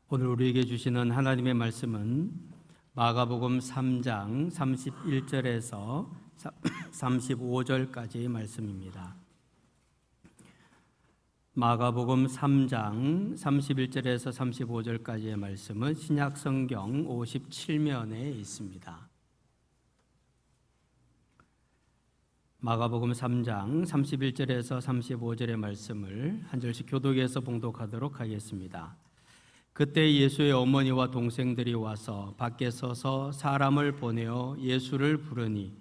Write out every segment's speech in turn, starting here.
오늘 우리에게 주시는 하나님의 말씀은 마가복음 3장 31절에서 35절까지의 말씀입니다. 마가복음 3장 31절에서 35절까지의 말씀은 신약성경 57면에 있습니다. 마가복음 3장 31절에서 35절의 말씀을 한 절씩 교독해서 봉독하도록 하겠습니다. 그때 예수의 어머니와 동생들이 와서 밖에 서서 사람을 보내어 예수를 부르니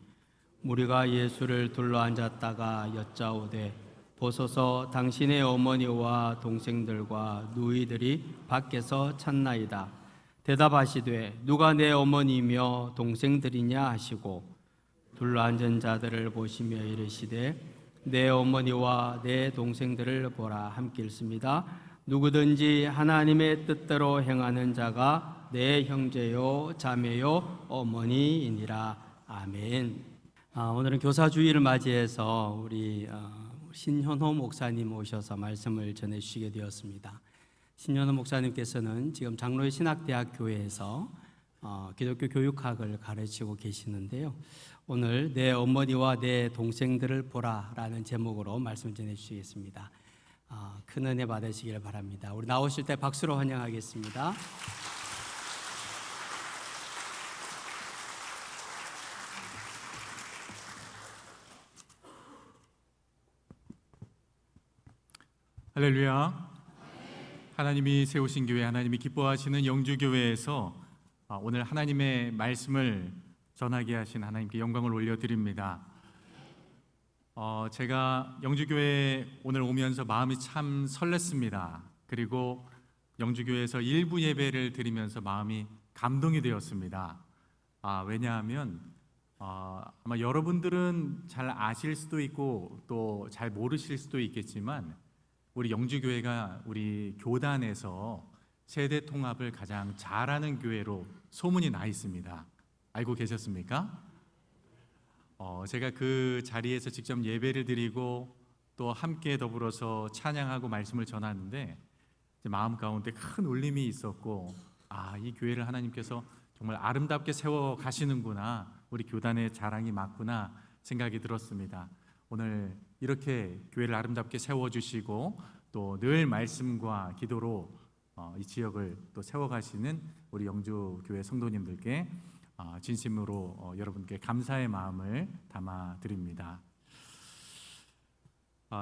무리가 예수를 둘러앉았다가 여짜오되 보소서 당신의 어머니와 동생들과 누이들이 밖에서 찾나이다. 대답하시되 누가 내 어머니며 동생들이냐 하시고 둘러앉은 자들을 보시며 이르시되 내 어머니와 내 동생들을 보라. 함께 읽습니다. 누구든지 하나님의 뜻대로 행하는 자가 내 형제요 자매요 어머니이니라. 아멘. 오늘은 교사주일을 맞이해서 우리 신현호 목사님 오셔서 말씀을 전해주시게 되었습니다. 신현호 목사님께서는 지금 장로의 신학대학교에서 기독교 교육학을 가르치고 계시는데요. 오늘 내 어머니와 내 동생들을 보라라는 제목으로 말씀을 전해주시겠습니다. 큰 은혜 받으시길 바랍니다. 우리 나오실 때 박수로 환영하겠습니다. 할렐루야. 하나님이 세우신 교회, 하나님이 기뻐하시는 영주교회에서 오늘 하나님의 말씀을 전하게 하신 하나님께 영광을 올려드립니다. 제가 영주교회에 오늘 오면서 마음이 참 설렜습니다. 그리고 영주교회에서 일부 예배를 드리면서 마음이 감동이 되었습니다. 왜냐하면 아마 여러분들은 잘 아실 수도 있고 또 잘 모르실 수도 있겠지만 우리 영주교회가 우리 교단에서 세대 통합을 가장 잘하는 교회로 소문이 나 있습니다. 알고 계셨습니까? 제가 그 자리에서 직접 예배를 드리고 또 함께 더불어서 찬양하고 말씀을 전하는데 마음 가운데 큰 울림이 있었고 이 교회를 하나님께서 정말 아름답게 세워 가시는구나, 우리 교단의 자랑이 맞구나 생각이 들었습니다. 오늘 이렇게 교회를 아름답게 세워주시고 또 늘 말씀과 기도로 이 지역을 또 세워가시는 우리 영주교회 성도님들께 진심으로 여러분께 감사의 마음을 담아드립니다.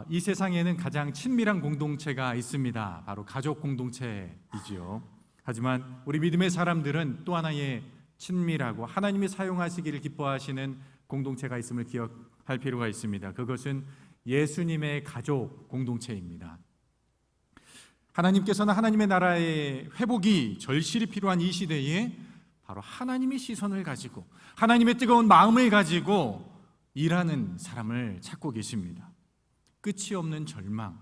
이 세상에는 가장 친밀한 공동체가 있습니다. 바로 가족 공동체이지요. 하지만 우리 믿음의 사람들은 또 하나의 친밀하고 하나님이 사용하시기를 기뻐하시는 공동체가 있음을 기억할 필요가 있습니다. 그것은 예수님의 가족 공동체입니다. 하나님께서는 하나님의 나라의 회복이 절실히 필요한 이 시대에 바로 하나님의 시선을 가지고 하나님의 뜨거운 마음을 가지고 일하는 사람을 찾고 계십니다. 끝이 없는 절망,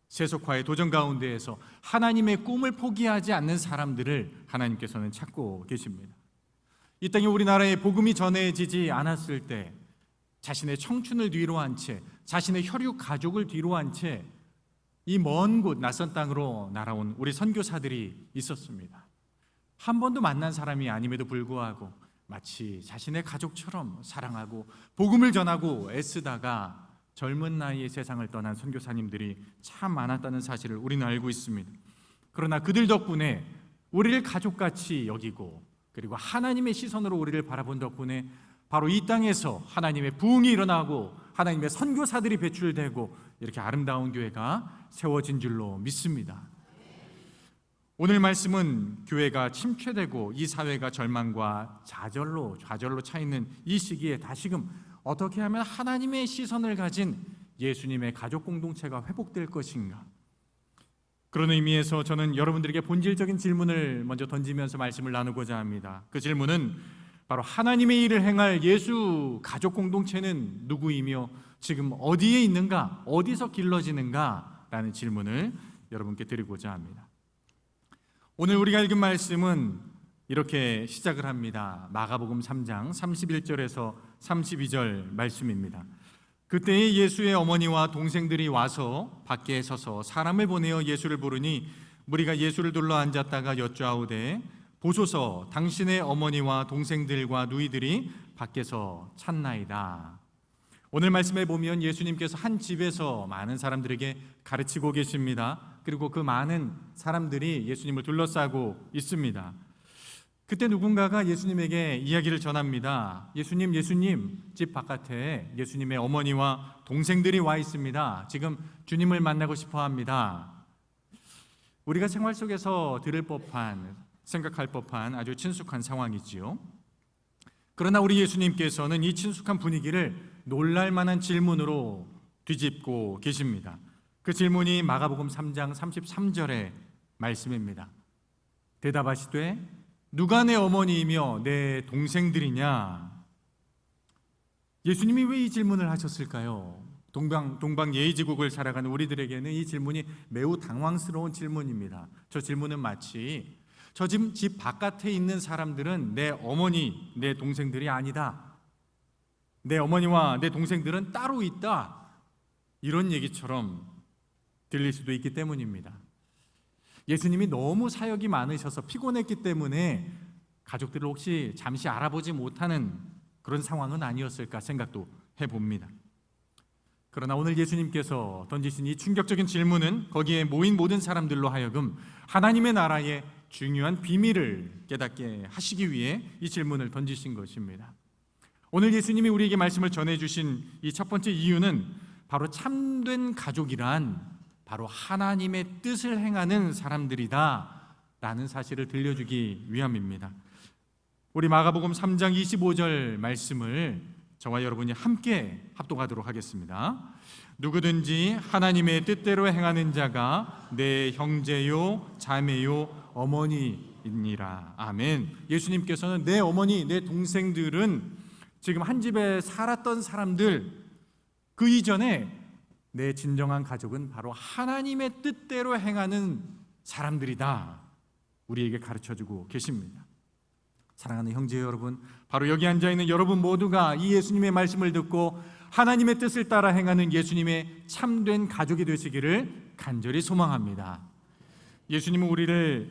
세속화의 도전 가운데에서 하나님의 꿈을 포기하지 않는 사람들을 하나님께서는 찾고 계십니다. 이 땅에 우리나라에 복음이 전해지지 않았을 때 자신의 청춘을 뒤로 한 채, 자신의 혈육 가족을 뒤로 한 채 이 먼 곳 낯선 땅으로 날아온 우리 선교사들이 있었습니다. 한 번도 만난 사람이 아님에도 불구하고 마치 자신의 가족처럼 사랑하고 복음을 전하고 애쓰다가 젊은 나이에 세상을 떠난 선교사님들이 참 많았다는 사실을 우리는 알고 있습니다. 그러나 그들 덕분에 우리를 가족같이 여기고 그리고 하나님의 시선으로 우리를 바라본 덕분에 바로 이 땅에서 하나님의 부흥이 일어나고 하나님의 선교사들이 배출되고 이렇게 아름다운 교회가 세워진 줄로 믿습니다. 오늘 말씀은 교회가 침체되고 이 사회가 절망과 좌절로 차 있는 이 시기에 다시금 어떻게 하면 하나님의 시선을 가진 예수님의 가족 공동체가 회복될 것인가? 그런 의미에서 저는 여러분들에게 본질적인 질문을 먼저 던지면서 말씀을 나누고자 합니다. 그 질문은 바로 하나님의 일을 행할 예수 가족 공동체는 누구이며 지금 어디에 있는가, 어디서 길러지는가 라는 질문을 여러분께 드리고자 합니다. 오늘 우리가 읽은 말씀은 이렇게 시작을 합니다. 마가복음 3장 31절에서 32절 말씀입니다. 그때에 예수의 어머니와 동생들이 와서 밖에 서서 사람을 보내어 예수를 부르니 무리가 예수를 둘러 앉았다가 여쭈아오되 보소서 당신의 어머니와 동생들과 누이들이 밖에서 찾나이다. 오늘 말씀에 보면 예수님께서 한 집에서 많은 사람들에게 가르치고 계십니다. 그리고 그 많은 사람들이 예수님을 둘러싸고 있습니다. 그때 누군가가 예수님에게 이야기를 전합니다. 예수님, 집 바깥에 예수님의 어머니와 동생들이 와 있습니다. 지금 주님을 만나고 싶어 합니다. 우리가 생활 속에서 들을 법한, 생각할 법한 아주 친숙한 상황이지요. 그러나 우리 예수님께서는 이 친숙한 분위기를 놀랄 만한 질문으로 뒤집고 계십니다. 그 질문이 마가복음 3장 33절의 말씀입니다. 대답하시되 누가 내 어머니이며 내 동생들이냐? 예수님이 왜 이 질문을 하셨을까요? 동방 예의지국을 살아가는 우리들에게는 이 질문이 매우 당황스러운 질문입니다. 저 질문은 마치 저 집 바깥에 있는 사람들은 내 어머니, 내 동생들이 아니다. 내 어머니와 내 동생들은 따로 있다. 이런 얘기처럼 들릴 수도 있기 때문입니다. 예수님이 너무 사역이 많으셔서 피곤했기 때문에 가족들을 혹시 잠시 알아보지 못하는 그런 상황은 아니었을까 생각도 해봅니다. 그러나 오늘 예수님께서 던지신 이 충격적인 질문은 거기에 모인 모든 사람들로 하여금 하나님의 나라의 중요한 비밀을 깨닫게 하시기 위해 이 질문을 던지신 것입니다. 오늘 예수님이 우리에게 말씀을 전해주신 이 첫 번째 이유는 바로 참된 가족이란 바로 하나님의 뜻을 행하는 사람들이다 라는 사실을 들려주기 위함입니다. 우리 마가복음 3장 25절 말씀을 저와 여러분이 함께 합독하도록 하겠습니다. 누구든지 하나님의 뜻대로 행하는 자가 내 형제요 자매요 어머니이니라. 아멘. 예수님께서는 내 어머니, 내 동생들은 지금 한 집에 살았던 사람들, 그 이전에 내 진정한 가족은 바로 하나님의 뜻대로 행하는 사람들이다. 우리에게 가르쳐주고 계십니다. 사랑하는 형제 여러분, 바로 여기 앉아있는 여러분 모두가 이 예수님의 말씀을 듣고 하나님의 뜻을 따라 행하는 예수님의 참된 가족이 되시기를 간절히 소망합니다. 예수님은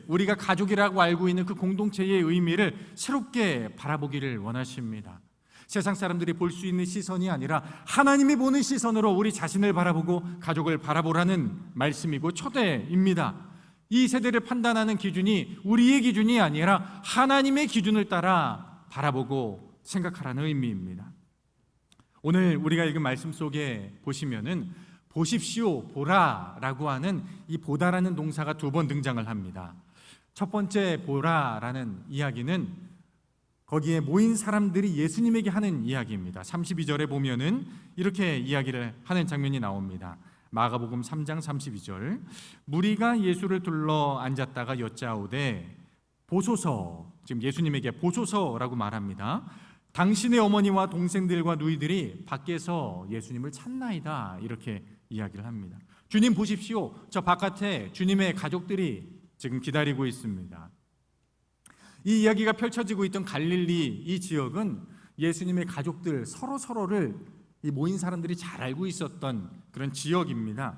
우리가 가족이라고 알고 있는 그 공동체의 의미를 새롭게 바라보기를 원하십니다. 세상 사람들이 볼 수 있는 시선이 아니라 하나님이 보는 시선으로 우리 자신을 바라보고 가족을 바라보라는 말씀이고 초대입니다. 이 세대를 판단하는 기준이 우리의 기준이 아니라 하나님의 기준을 따라 바라보고 생각하라는 의미입니다. 오늘 우리가 읽은 말씀 속에 보시면은 보십시오, 보라라고 하는 이 보다라는 동사가 2번 등장을 합니다. 첫 번째 보라라는 이야기는 거기에 모인 사람들이 예수님에게 하는 이야기입니다. 32절에 보면은 이렇게 이야기를 하는 장면이 나옵니다. 마가복음 3장 32절. 무리가 예수를 둘러 앉았다가 여짜오되 보소서, 지금 예수님에게 보소서라고 말합니다. 당신의 어머니와 동생들과 누이들이 밖에서 예수님을 찾나이다. 이렇게 이야기를 합니다. 주님 보십시오. 저 바깥에 주님의 가족들이 지금 기다리고 있습니다. 이 이야기가 펼쳐지고 있던 갈릴리 이 지역은 예수님의 가족들 서로를 이 모인 사람들이 잘 알고 있었던 그런 지역입니다.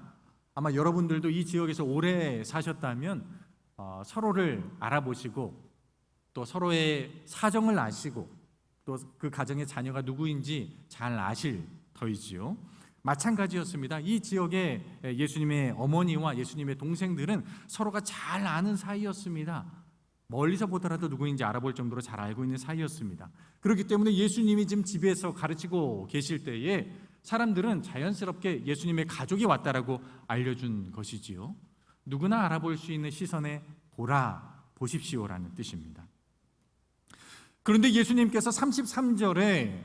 아마 여러분들도 이 지역에서 오래 사셨다면 서로를 알아보시고 또 서로의 사정을 아시고 또 그 가정의 자녀가 누구인지 잘 아실 터이지요. 마찬가지였습니다. 이 지역의 예수님의 어머니와 예수님의 동생들은 서로가 잘 아는 사이였습니다. 멀리서 보더라도 누구인지 알아볼 정도로 잘 알고 있는 사이였습니다. 그렇기 때문에 예수님이 지금 집에서 가르치고 계실 때에 사람들은 자연스럽게 예수님의 가족이 왔다라고 알려준 것이지요. 누구나 알아볼 수 있는 시선에 보십시오라는 뜻입니다. 그런데 예수님께서 33절에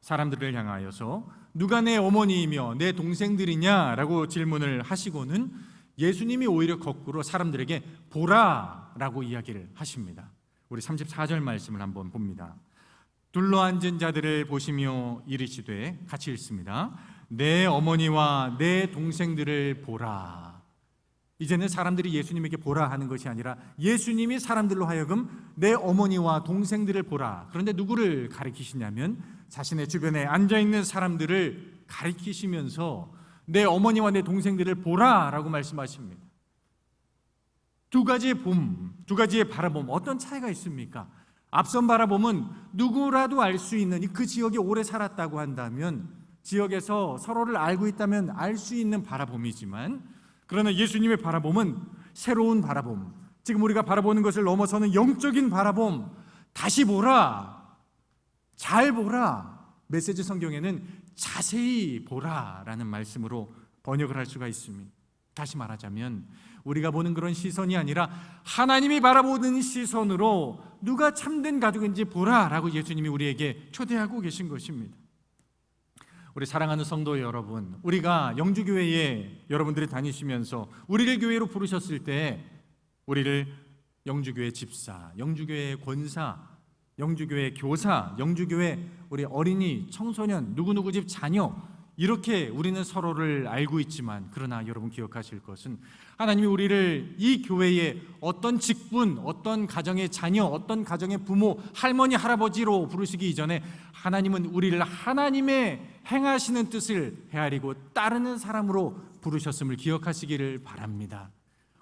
사람들을 향하여서 누가 내 어머니이며 내 동생들이냐라고 질문을 하시고는 예수님이 오히려 거꾸로 사람들에게 보라라고 이야기를 하십니다. 우리 34절 말씀을 한번 봅니다. 둘러앉은 자들을 보시며 이르시되, 같이 읽습니다. 내 어머니와 내 동생들을 보라. 이제는 사람들이 예수님에게 보라 하는 것이 아니라 예수님이 사람들로 하여금 내 어머니와 동생들을 보라. 그런데 누구를 가리키시냐면 자신의 주변에 앉아있는 사람들을 가리키시면서 내 어머니와 내 동생들을 보라라고 말씀하십니다. 두 가지의 봄, 두 가지의 바라봄, 어떤 차이가 있습니까? 앞선 바라봄은 누구라도 알 수 있는, 그 지역에 오래 살았다고 한다면, 지역에서 서로를 알고 있다면 알 수 있는 바라봄이지만, 그러나 예수님의 바라봄은 새로운 바라봄, 지금 우리가 바라보는 것을 넘어서는 영적인 바라봄, 다시 보라, 잘 보라. 메시지 성경에는 자세히 보라라는 말씀으로 번역을 할 수가 있습니다. 다시 말하자면 우리가 보는 그런 시선이 아니라 하나님이 바라보는 시선으로 누가 참된 가족인지 보라라고 예수님이 우리에게 초대하고 계신 것입니다. 우리 사랑하는 성도 여러분, 우리가 영주교회에 여러분들이 다니시면서 우리를 교회로 부르셨을 때 우리를 영주교회 집사, 영주교회 권사, 영주교회 교사, 영주교회 우리 어린이, 청소년, 누구누구 집 자녀, 이렇게 우리는 서로를 알고 있지만, 그러나 여러분 기억하실 것은 하나님이 우리를 이 교회의 어떤 직분, 어떤 가정의 자녀, 어떤 가정의 부모, 할머니, 할아버지로 부르시기 이전에 하나님은 우리를 하나님의 행하시는 뜻을 헤아리고 따르는 사람으로 부르셨음을 기억하시기를 바랍니다.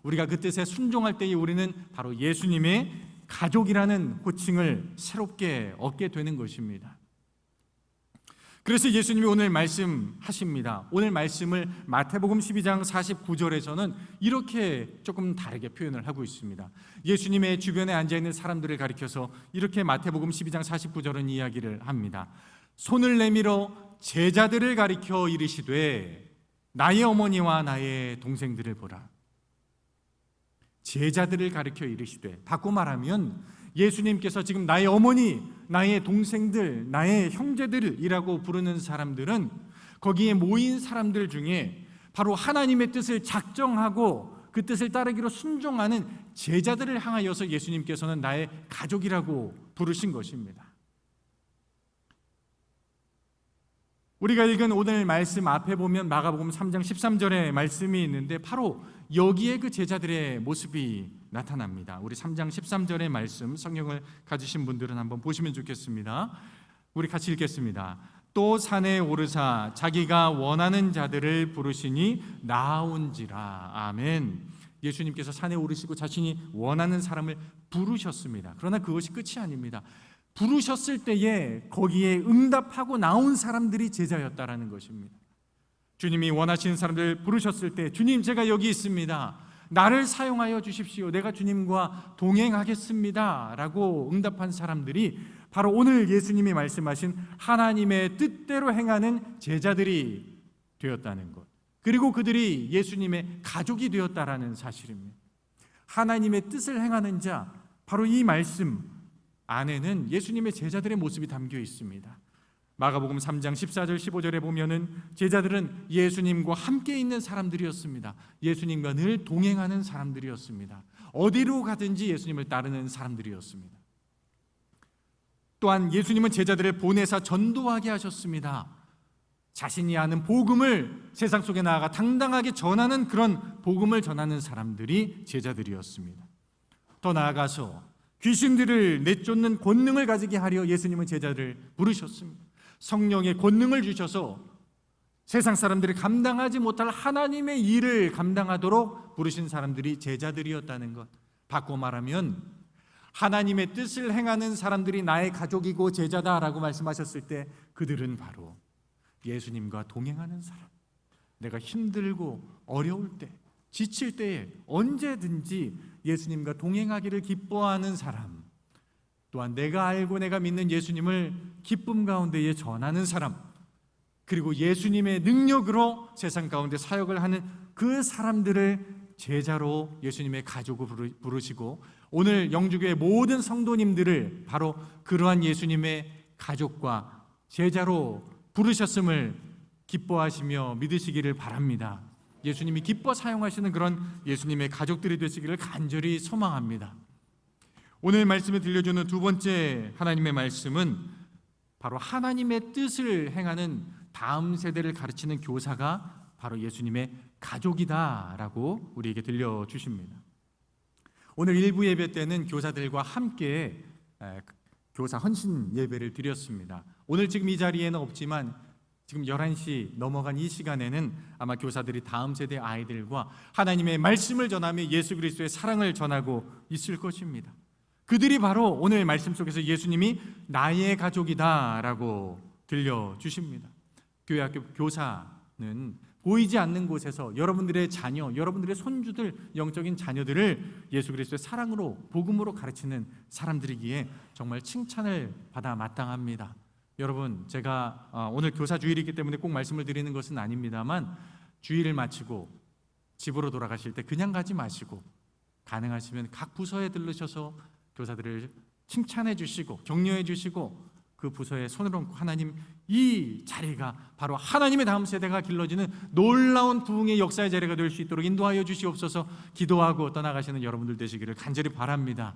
우리가 그 뜻에 순종할 때에 우리는 바로 예수님의 가족이라는 호칭을 새롭게 얻게 되는 것입니다. 그래서 예수님이 오늘 말씀하십니다. 오늘 말씀을 마태복음 12장 49절에서는 이렇게 조금 다르게 표현을 하고 있습니다. 예수님의 주변에 앉아있는 사람들을 가리켜서 이렇게 마태복음 12장 49절은 이야기를 합니다. 손을 내밀어 제자들을 가리켜 이르시되 나의 어머니와 나의 동생들을 보라. 제자들을 가리켜 이르시되, 바꿔 말하면 예수님께서 지금 나의 어머니, 나의 동생들, 나의 형제들이라고 부르는 사람들은 거기에 모인 사람들 중에 바로 하나님의 뜻을 작정하고 그 뜻을 따르기로 순종하는 제자들을 향하여서 예수님께서는 나의 가족이라고 부르신 것입니다. 우리가 읽은 오늘 말씀 앞에 보면 마가복음 3장 13절에 말씀이 있는데 바로 여기에 그 제자들의 모습이 나타납니다. 우리 3장 13절의 말씀, 성경을 가지신 분들은 한번 보시면 좋겠습니다. 우리 같이 읽겠습니다. 또 산에 오르사 자기가 원하는 자들을 부르시니 나아온지라. 아멘. 예수님께서 산에 오르시고 자신이 원하는 사람을 부르셨습니다. 그러나 그것이 끝이 아닙니다. 부르셨을 때에 거기에 응답하고 나온 사람들이 제자였다라는 것입니다. 주님이 원하시는 사람들 부르셨을 때, 주님 제가 여기 있습니다, 나를 사용하여 주십시오, 내가 주님과 동행하겠습니다 라고 응답한 사람들이 바로 오늘 예수님이 말씀하신 하나님의 뜻대로 행하는 제자들이 되었다는 것, 그리고 그들이 예수님의 가족이 되었다라는 사실입니다. 하나님의 뜻을 행하는 자, 바로 이 말씀 안에는 예수님의 제자들의 모습이 담겨 있습니다. 마가복음 3장 14절 15절에 보면은 제자들은 예수님과 함께 있는 사람들이었습니다. 예수님과 늘 동행하는 사람들이었습니다. 어디로 가든지 예수님을 따르는 사람들이었습니다. 또한 예수님은 제자들을 보내사 전도하게 하셨습니다. 자신이 아는 복음을 세상 속에 나아가 당당하게 전하는, 그런 복음을 전하는 사람들이 제자들이었습니다. 더 나아가서 귀신들을 내쫓는 권능을 가지게 하려 예수님은 제자를 부르셨습니다. 성령의 권능을 주셔서 세상 사람들이 감당하지 못할 하나님의 일을 감당하도록 부르신 사람들이 제자들이었다는 것. 바꿔 말하면 하나님의 뜻을 행하는 사람들이 나의 가족이고 제자다라고 말씀하셨을 때 그들은 바로 예수님과 동행하는 사람, 내가 힘들고 어려울 때, 지칠 때에 언제든지 예수님과 동행하기를 기뻐하는 사람, 또한 내가 알고 내가 믿는 예수님을 기쁨 가운데에 전하는 사람, 그리고 예수님의 능력으로 세상 가운데 사역을 하는 그 사람들을 제자로 예수님의 가족으로 부르시고, 오늘 영주교회 모든 성도님들을 바로 그러한 예수님의 가족과 제자로 부르셨음을 기뻐하시며 믿으시기를 바랍니다. 예수님이 기뻐 사용하시는 그런 예수님의 가족들이 되시기를 간절히 소망합니다. 오늘 말씀에 들려주는 두 번째 하나님의 말씀은 바로 하나님의 뜻을 행하는 다음 세대를 가르치는 교사가 바로 예수님의 가족이다라고 우리에게 들려주십니다. 오늘 일부 예배 때는 교사들과 함께 교사 헌신 예배를 드렸습니다. 오늘 지금 이 자리에는 없지만 지금 11시 넘어간 이 시간에는 아마 교사들이 다음 세대 아이들과 하나님의 말씀을 전하며 예수 그리스도의 사랑을 전하고 있을 것입니다. 그들이 바로 오늘 말씀 속에서 예수님이 나의 가족이다라고 들려주십니다. 교회학교 교사는 보이지 않는 곳에서 여러분들의 자녀, 여러분들의 손주들, 영적인 자녀들을 예수 그리스도의 사랑으로, 복음으로 가르치는 사람들이기에 정말 칭찬을 받아 마땅합니다. 여러분, 제가 오늘 교사 주일이기 때문에 꼭 말씀을 드리는 것은 아닙니다만, 주일을 마치고 집으로 돌아가실 때 그냥 가지 마시고 가능하시면 각 부서에 들르셔서 교사들을 칭찬해 주시고 격려해 주시고 그 부서에 손을 얹고 하나님, 이 자리가 바로 하나님의 다음 세대가 길러지는 놀라운 부흥의 역사의 자리가 될 수 있도록 인도하여 주시옵소서 기도하고 떠나가시는 여러분들 되시기를 간절히 바랍니다.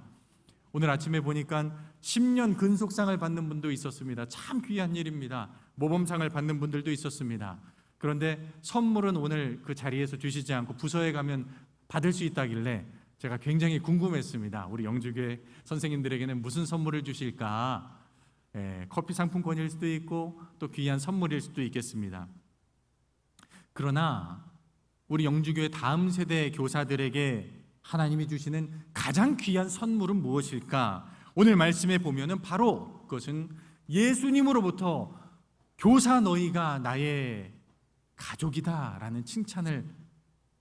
오늘 아침에 보니까 10년 근속상을 받는 분도 있었습니다. 참 귀한 일입니다. 모범상을 받는 분들도 있었습니다. 그런데 선물은 오늘 그 자리에서 주시지 않고 부서에 가면 받을 수 있다길래 제가 굉장히 궁금했습니다. 우리 영주교회 선생님들에게는 무슨 선물을 주실까? 커피 상품권일 수도 있고 또 귀한 선물일 수도 있겠습니다. 그러나 우리 영주교회 다음 세대 교사들에게 하나님이 주시는 가장 귀한 선물은 무엇일까? 오늘 말씀에 보면은 바로 그것은 예수님으로부터 교사 너희가 나의 가족이다라는 칭찬을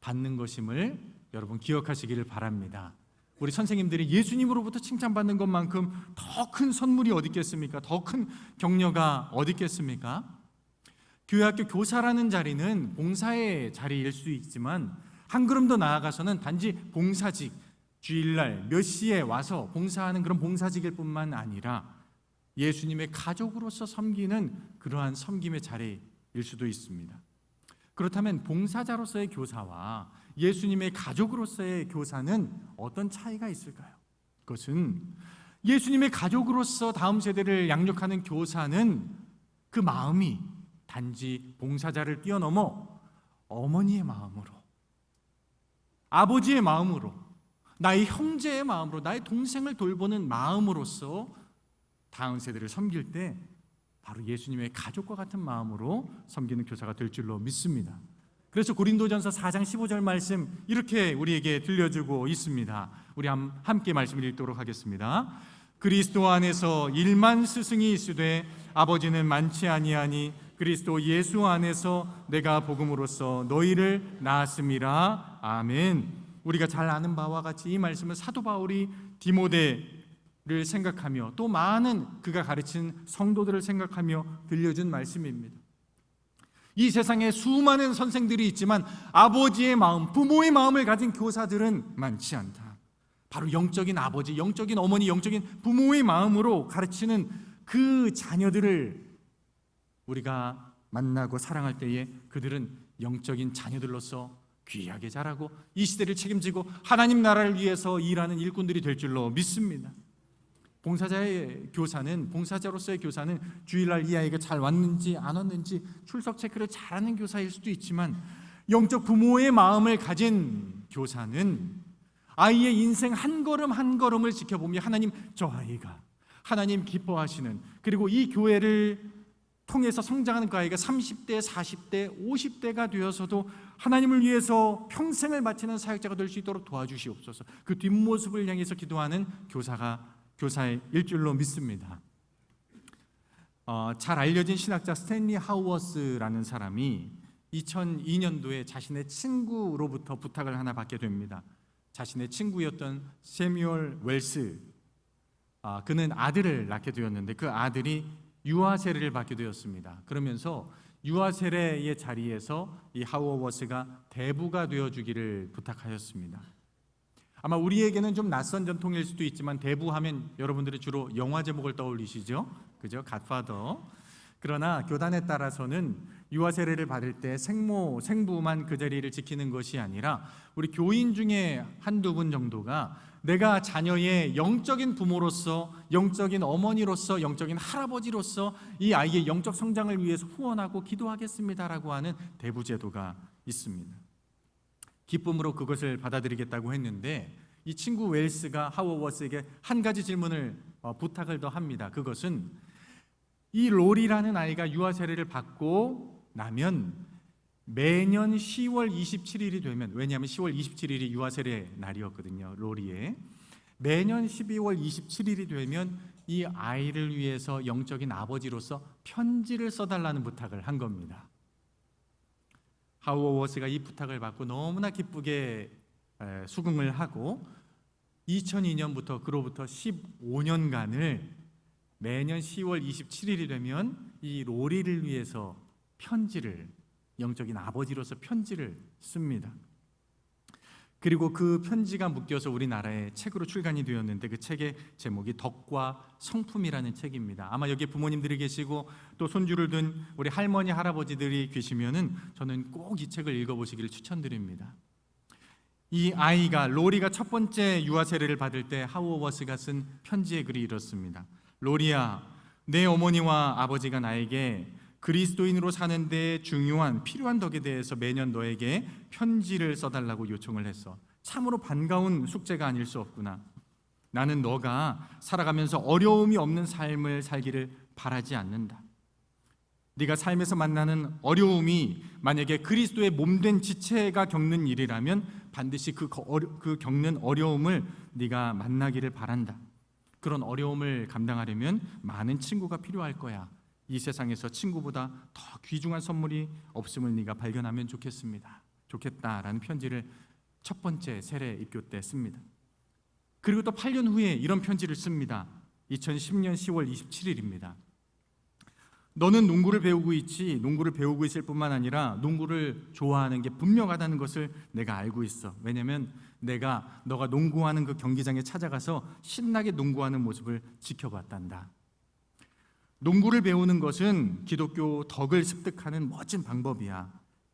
받는 것임을 여러분 기억하시기를 바랍니다. 우리 선생님들이 예수님으로부터 칭찬받는 것만큼 더 큰 선물이 어디 있겠습니까? 더 큰 격려가 어디 있겠습니까? 교회학교 교사라는 자리는 봉사의 자리일 수 있지만 한 걸음 더 나아가서는 단지 봉사직, 주일날 몇 시에 와서 봉사하는 그런 봉사직일 뿐만 아니라 예수님의 가족으로서 섬기는 그러한 섬김의 자리일 수도 있습니다. 그렇다면 봉사자로서의 교사와 예수님의 가족으로서의 교사는 어떤 차이가 있을까요? 그것은 예수님의 가족으로서 다음 세대를 양육하는 교사는 그 마음이 단지 봉사자를 뛰어넘어 어머니의 마음으로, 아버지의 마음으로, 나의 형제의 마음으로, 나의 동생을 돌보는 마음으로서 다음 세대를 섬길 때 바로 예수님의 가족과 같은 마음으로 섬기는 교사가 될 줄로 믿습니다. 그래서 고린도전서 4장 15절 말씀 이렇게 우리에게 들려주고 있습니다. 우리 함께 말씀을 읽도록 하겠습니다. 그리스도 안에서 1만 스승이 있으되 아버지는 많지 아니하니 그리스도 예수 안에서 내가 복음으로써 너희를 낳았음이라. 아멘. 우리가 잘 아는 바와 같이 이 말씀은 사도 바울이 디모데를 생각하며 또 많은 그가 가르친 성도들을 생각하며 들려준 말씀입니다. 이 세상에 수많은 선생들이 있지만 아버지의 마음, 부모의 마음을 가진 교사들은 많지 않다. 바로 영적인 아버지, 영적인 어머니, 영적인 부모의 마음으로 가르치는 그 자녀들을 우리가 만나고 사랑할 때에 그들은 영적인 자녀들로서 귀하게 자라고 이 시대를 책임지고 하나님 나라를 위해서 일하는 일꾼들이 될 줄로 믿습니다. 봉사자의 교사는, 봉사자로서의 교사는 주일날 이 아이가 잘 왔는지 안 왔는지 출석 체크를 잘하는 교사일 수도 있지만 영적 부모의 마음을 가진 교사는 아이의 인생 한 걸음 한 걸음을 지켜보며 하나님, 저 아이가 하나님 기뻐하시는, 그리고 이 교회를 통해서 성장하는 그 아이가 30대, 40대, 50대가 되어서도 하나님을 위해서 평생을 바치는 사역자가 될 수 있도록 도와주시옵소서. 그 뒷모습을 향해서 기도하는 교사의 일줄로 믿습니다. 잘 알려진 신학자 스탠리 하우어스라는 사람이 2002년도에 자신의 친구로부터 부탁을 하나 받게 됩니다. 자신의 친구였던 세뮤얼 웰스, 그는 아들을 낳게 되었는데 그 아들이 유아 세례를 받게 되었습니다. 그러면서 유아 세례의 자리에서 이 하우어스가 대부가 되어주기를 부탁하였습니다. 아마 우리에게는 좀 낯선 전통일 수도 있지만 대부하면 여러분들이 주로 영화 제목을 떠올리시죠? 그죠? 갓파더. 그러나 교단에 따라서는 유아 세례를 받을 때 생부만 그 자리를 지키는 것이 아니라 우리 교인 중에 한두 분 정도가 내가 자녀의 영적인 부모로서, 영적인 어머니로서, 영적인 할아버지로서 이 아이의 영적 성장을 위해서 후원하고 기도하겠습니다라고 하는 대부 제도가 있습니다. 기쁨으로 그것을 받아들이겠다고 했는데 이 친구 웰스가 하워워스에게 한 가지 질문을 부탁을 더 합니다. 그것은 이 롤이라는 아이가 유아 세례를 받고 나면 매년 10월 27일이 되면, 왜냐하면 10월 27일이 유아 세례 날이었거든요, 롤이에. 매년 12월 27일이 되면 이 아이를 위해서 영적인 아버지로서 편지를 써달라는 부탁을 한 겁니다. 하우어워스가 이 부탁을 받고 너무나 기쁘게 수긍을 하고 2002년부터 그로부터 15년간을 매년 10월 27일이 되면 이 로리를 위해서 편지를, 영적인 아버지로서 편지를 씁니다. 그리고 그 편지가 묶여서 우리나라에 책으로 출간이 되었는데 그 책의 제목이 덕과 성품이라는 책입니다. 아마 여기 부모님들이 계시고 또 손주를 둔 우리 할머니 할아버지들이 계시면은 저는 꼭 이 책을 읽어보시기를 추천드립니다. 이 아이가, 로리가 첫 번째 유아 세례를 받을 때 하우어워스가 쓴 편지의 글이 이렇습니다. 로리야, 내 어머니와 아버지가 나에게 그리스도인으로 사는 데 중요한 필요한 덕에 대해서 매년 너에게 편지를 써달라고 요청을 했어. 참으로 반가운 숙제가 아닐 수 없구나. 나는 너가 살아가면서 어려움이 없는 삶을 살기를 바라지 않는다. 네가 삶에서 만나는 어려움이 만약에 그리스도의 몸된 지체가 겪는 일이라면 반드시 그 겪는 어려움을 네가 만나기를 바란다. 그런 어려움을 감당하려면 많은 친구가 필요할 거야. 이 세상에서 친구보다 더 귀중한 선물이 없음을 네가 발견하면 좋겠다라는 편지를 첫 번째 세례 입교 때 씁니다. 그리고 또 8년 후에 이런 편지를 씁니다. 2010년 10월 27일입니다. 너는 농구를 배우고 있지. 농구를 배우고 있을 뿐만 아니라 농구를 좋아하는 게 분명하다는 것을 내가 알고 있어. 왜냐하면 내가 너가 농구하는 그 경기장에 찾아가서 신나게 농구하는 모습을 지켜봤단다. 농구를 배우는 것은 기독교 덕을 습득하는 멋진 방법이야.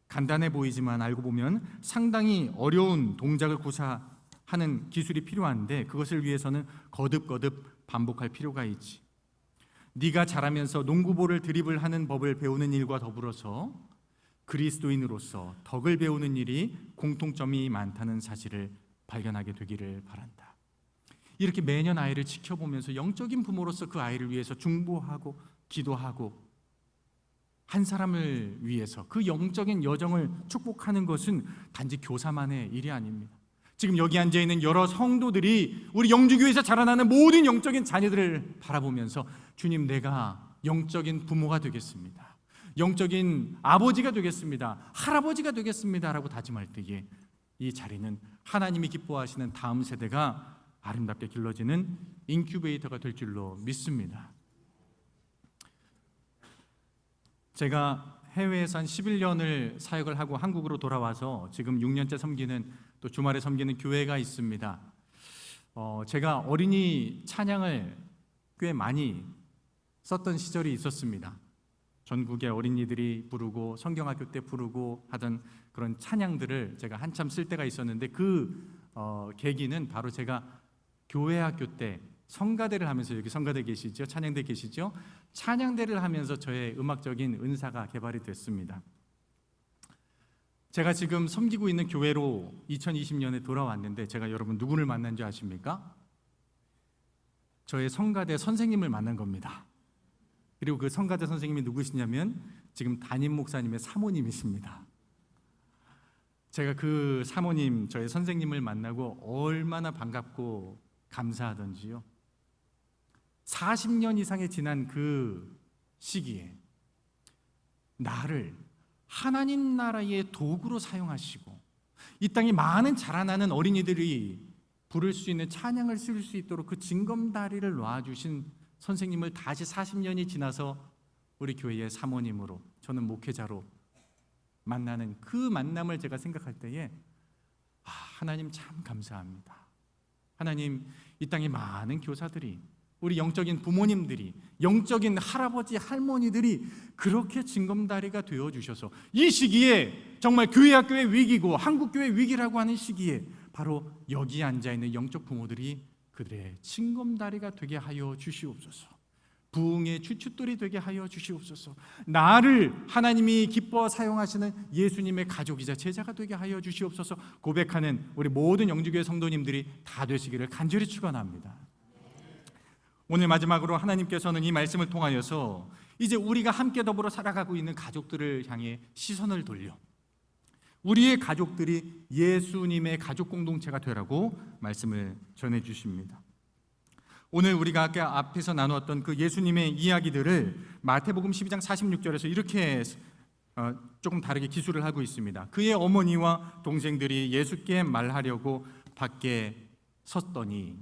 간단해 보이지만 알고 보면 상당히 어려운 동작을 구사하는 기술이 필요한데 그것을 위해서는 거듭거듭 반복할 필요가 있지. 네가 자라면서 농구볼을 드리블하는 법을 배우는 일과 더불어서 그리스도인으로서 덕을 배우는 일이 공통점이 많다는 사실을 발견하게 되기를 바란다. 이렇게 매년 아이를 지켜보면서 영적인 부모로서 그 아이를 위해서 중보하고 기도하고 한 사람을 위해서 그 영적인 여정을 축복하는 것은 단지 교사만의 일이 아닙니다. 지금 여기 앉아있는 여러 성도들이 우리 영주교회에서 자라나는 모든 영적인 자녀들을 바라보면서 주님, 내가 영적인 부모가 되겠습니다. 영적인 아버지가 되겠습니다. 할아버지가 되겠습니다 라고 다짐할 때에 이 자리는 하나님이 기뻐하시는 다음 세대가 아름답게 길러지는 인큐베이터가 될 줄로 믿습니다. 제가 해외에서 한 11년을 사역을 하고 한국으로 돌아와서 지금 6년째 섬기는, 또 주말에 섬기는 교회가 있습니다. 제가 어린이 찬양을 꽤 많이 썼던 시절이 있었습니다. 전국의 어린이들이 부르고 성경학교 때 부르고 하던 그런 찬양들을 제가 한참 쓸 때가 있었는데 그 계기는 바로 제가 교회 학교 때 성가대를 하면서, 여기 성가대 계시죠? 찬양대 계시죠? 찬양대를 하면서 저의 음악적인 은사가 개발이 됐습니다. 제가 지금 섬기고 있는 교회로 2020년에 돌아왔는데 제가 여러분 누구를 만난 줄 아십니까? 저의 성가대 선생님을 만난 겁니다. 그리고 그 성가대 선생님이 누구시냐면 지금 담임 목사님의 사모님이십니다. 제가 그 사모님, 저의 선생님을 만나고 얼마나 반갑고 감사하던지요. 40년 이상이 지난 그 시기에 나를 하나님 나라의 도구로 사용하시고 이 땅에 많은 자라나는 어린이들이 부를 수 있는 찬양을 쓸 수 있도록 그 징검다리를 놔주신 선생님을 다시 40년이 지나서 우리 교회의 사모님으로, 저는 목회자로 만나는 그 만남을 제가 생각할 때에 하나님 참 감사합니다. 하나님, 이 땅에 많은 교사들이, 우리 영적인 부모님들이, 영적인 할아버지 할머니들이 그렇게 징검다리가 되어주셔서 이 시기에 정말 교회 학교의 위기고 한국교회 위기라고 하는 시기에 바로 여기 앉아있는 영적 부모들이 그들의 징검다리가 되게 하여 주시옵소서. 부흥의 주춧돌이 되게 하여 주시옵소서. 나를 하나님이 기뻐 사용하시는 예수님의 가족이자 제자가 되게 하여 주시옵소서. 고백하는 우리 모든 영주교회 성도님들이 다 되시기를 간절히 축원합니다. 오늘 마지막으로 하나님께서는 이 말씀을 통하여서 이제 우리가 함께 더불어 살아가고 있는 가족들을 향해 시선을 돌려 우리의 가족들이 예수님의 가족 공동체가 되라고 말씀을 전해 주십니다. 오늘 우리가 아까 앞에서 나누었던 그 예수님의 이야기들을 마태복음 12장 46절에서 이렇게 조금 다르게 기술을 하고 있습니다. 그의 어머니와 동생들이 예수께 말하려고 밖에 섰더니,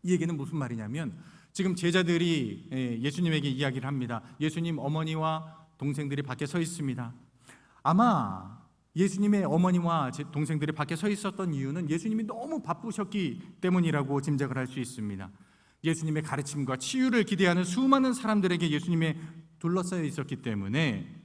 이 얘기는 무슨 말이냐면 지금 제자들이 예수님에게 이야기를 합니다. 예수님 어머니와 동생들이 밖에 서 있습니다. 아마 예수님의 어머니와 동생들이 밖에 서 있었던 이유는 예수님이 너무 바쁘셨기 때문이라고 짐작을 할 수 있습니다. 예수님의 가르침과 치유를 기대하는 수많은 사람들에게 예수님에 둘러싸여 있었기 때문에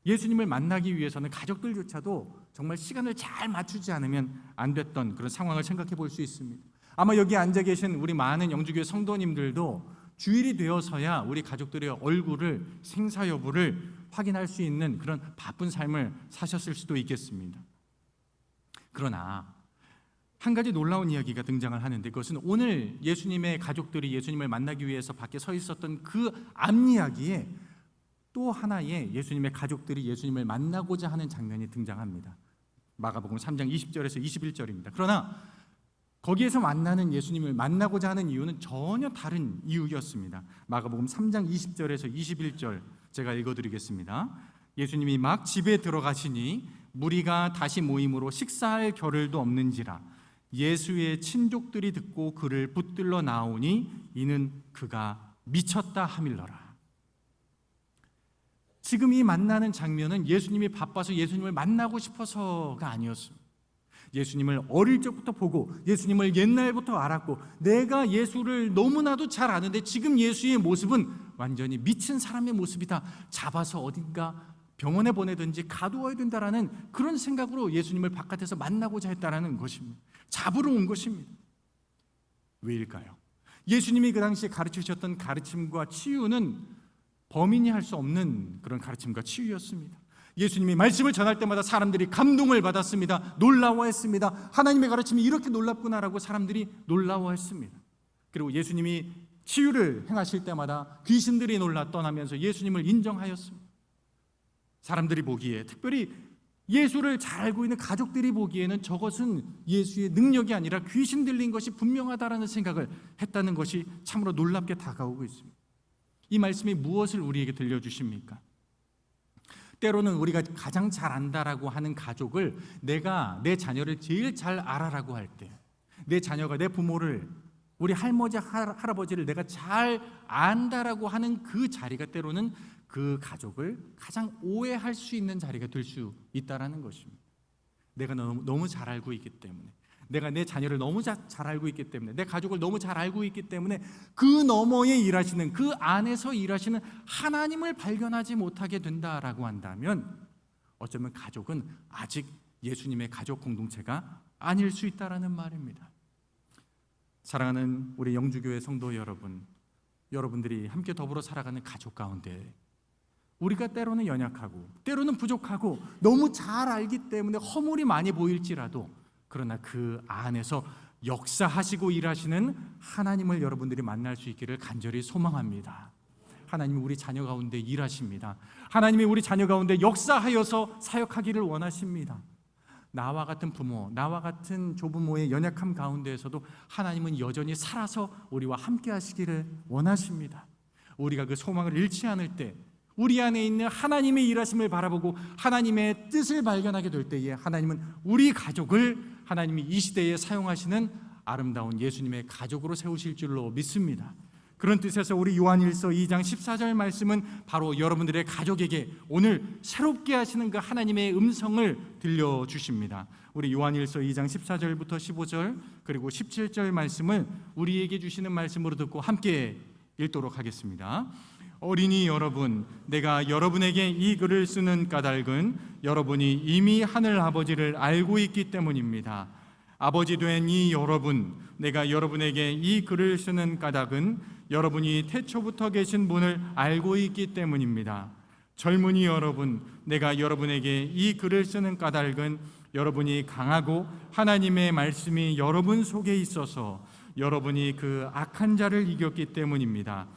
예수님을 만나기 위해서는 가족들조차도 정말 시간을 잘 맞추지 않으면 안 됐던 그런 상황을 생각해 볼 수 있습니다. 아마 여기 앉아 계신 우리 많은 영주교회 성도님들도 주일이 되어서야 우리 가족들의 얼굴을, 생사 여부를 확인할 수 있는 그런 바쁜 삶을 사셨을 수도 있겠습니다. 그러나 한 가지 놀라운 이야기가 등장을 하는데, 그것은 오늘 예수님의 가족들이 예수님을 만나기 위해서 밖에 서 있었던 그 앞이야기에 또 하나의 예수님의 가족들이 예수님을 만나고자 하는 장면이 등장합니다. 마가복음 3장 20절에서 21절입니다. 그러나 거기에서 만나는 예수님을 만나고자 하는 이유는 전혀 다른 이유였습니다. 마가복음 3장 20절에서 21절 제가 읽어드리겠습니다. 예수님이 막 집에 들어가시니 무리가 다시 모임으로 식사할 겨를도 없는지라 예수의 친족들이 듣고 그를 붙들러 나오니 이는 그가 미쳤다 하밀러라. 지금 이 만나는 장면은 예수님이 바빠서 예수님을 만나고 싶어서가 아니었습니다. 예수님을 어릴 적부터 보고 예수님을 옛날부터 알았고 내가 예수를 너무나도 잘 아는데 지금 예수의 모습은 완전히 미친 사람의 모습이다. 잡아서 어딘가 병원에 보내든지 가두어야 된다라는 그런 생각으로 예수님을 바깥에서 만나고자 했다라는 것입니다. 잡으러 온 것입니다. 왜일까요? 예수님이 그 당시에 가르치셨던 가르침과 치유는 범인이 할 수 없는 그런 가르침과 치유였습니다. 예수님이 말씀을 전할 때마다 사람들이 감동을 받았습니다. 놀라워했습니다. 하나님의 가르침이 이렇게 놀랍구나라고 사람들이 놀라워했습니다. 그리고 예수님이 치유를 행하실 때마다 귀신들이 놀라 떠나면서 예수님을 인정하였습니다. 사람들이 보기에, 특별히 예수를 잘 알고 있는 가족들이 보기에는 저것은 예수의 능력이 아니라 귀신 들린 것이 분명하다라는 생각을 했다는 것이 참으로 놀랍게 다가오고 있습니다. 이 말씀이 무엇을 우리에게 들려주십니까? 때로는 우리가 가장 잘 안다라고 하는 가족을 내가 내 자녀를 제일 잘 알아라고 할 때, 내 자녀가 내 부모를, 우리 할머니, 할아버지를 내가 잘 안다라고 하는 그 자리가 때로는 그 가족을 가장 오해할 수 있는 자리가 될 수 있다라는 것입니다. 내가 너무 잘 알고 있기 때문에, 내가 내 자녀를 너무 잘 알고 있기 때문에, 내 가족을 너무 잘 알고 있기 때문에 그 너머에 일하시는, 그 안에서 일하시는 하나님을 발견하지 못하게 된다라고 한다면 어쩌면 가족은 아직 예수님의 가족 공동체가 아닐 수 있다라는 말입니다. 사랑하는 우리 영주교회 성도 여러분, 여러분들이 함께 더불어 살아가는 가족 가운데 우리가 때로는 연약하고 때로는 부족하고 너무 잘 알기 때문에 허물이 많이 보일지라도, 그러나 그 안에서 역사하시고 일하시는 하나님을 여러분들이 만날 수 있기를 간절히 소망합니다. 하나님이 우리 자녀 가운데 일하십니다. 하나님이 우리 자녀 가운데 역사하여서 사역하기를 원하십니다. 나와 같은 부모, 나와 같은 조부모의 연약함 가운데에서도 하나님은 여전히 살아서 우리와 함께 하시기를 원하십니다. 우리가 그 소망을 잃지 않을 때, 우리 안에 있는 하나님의 일하심을 바라보고 하나님의 뜻을 발견하게 될 때에 하나님은 우리 가족을 하나님이 이 시대에 사용하시는 아름다운 예수님의 가족으로 세우실 줄로 믿습니다. 그런 뜻에서 우리 요한일서 2장 14절 말씀은 바로 여러분들의 가족에게 오늘 새롭게 하시는 그 하나님의 음성을 들려주십니다. 우리 요한일서 2장 14절부터 15절 그리고 17절 말씀을 우리에게 주시는 말씀으로 듣고 함께 읽도록 하겠습니다. 어린이 여러분, 내가 여러분에게 이 글을 쓰는 까닭은 여러분이 이미 하늘 아버지를 알고 있기 때문입니다. 아버지 된 이 여러분, 내가 여러분에게 이 글을 쓰는 까닭은 여러분이 태초부터 계신 분을 알고 있기 때문입니다. 젊은이 여러분, 내가 여러분에게 이 글을 쓰는 까닭은 여러분이 강하고 하나님의 말씀이 여러분 속에 있어서 여러분이 그 악한 자를 이겼기 때문입니다.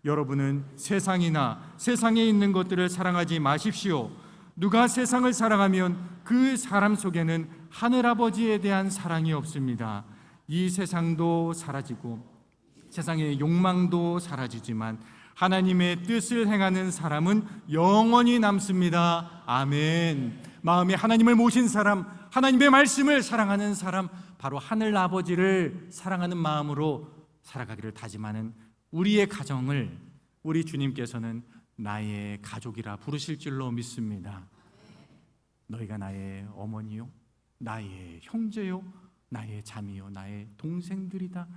여러분은 세상이나 세상에 있는 것들을 사랑하지 마십시오. 누가 세상을 사랑하면 그 사람 속에는 하늘아버지에 대한 사랑이 없습니다. 이 세상도 사라지고 세상의 욕망도 사라지지만 하나님의 뜻을 행하는 사람은 영원히 남습니다. 아멘. 마음에 하나님을 모신 사람, 하나님의 말씀을 사랑하는 사람, 바로 하늘 아버지를 사랑하는 마음으로 살아가기를 다짐하는 우리의 가정을 우리 주님께서는 나의 가족이라 부르실 줄로 믿습니다. 너희가 나의 어머니요, 나의 형제요, 나의 자매요, 나의 동생들이다.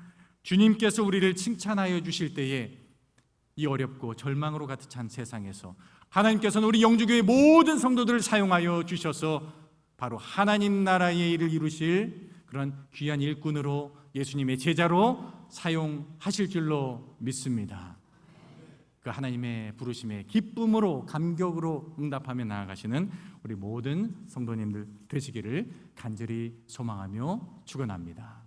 주님께서 우리를 칭찬하여 주실 때에 이 어렵고 절망으로 가득 찬 세상에서 하나님께서는 우리 영주교회 모든 성도들을 사용하여 주셔서 바로 하나님 나라의 일을 이루실 그런 귀한 일꾼으로 예수님의 제자로 사용하실 줄로 믿습니다. 그 하나님의 부르심에 기쁨으로 감격으로 응답하며 나아가시는 우리 모든 성도님들 되시기를 간절히 소망하며 축원합니다.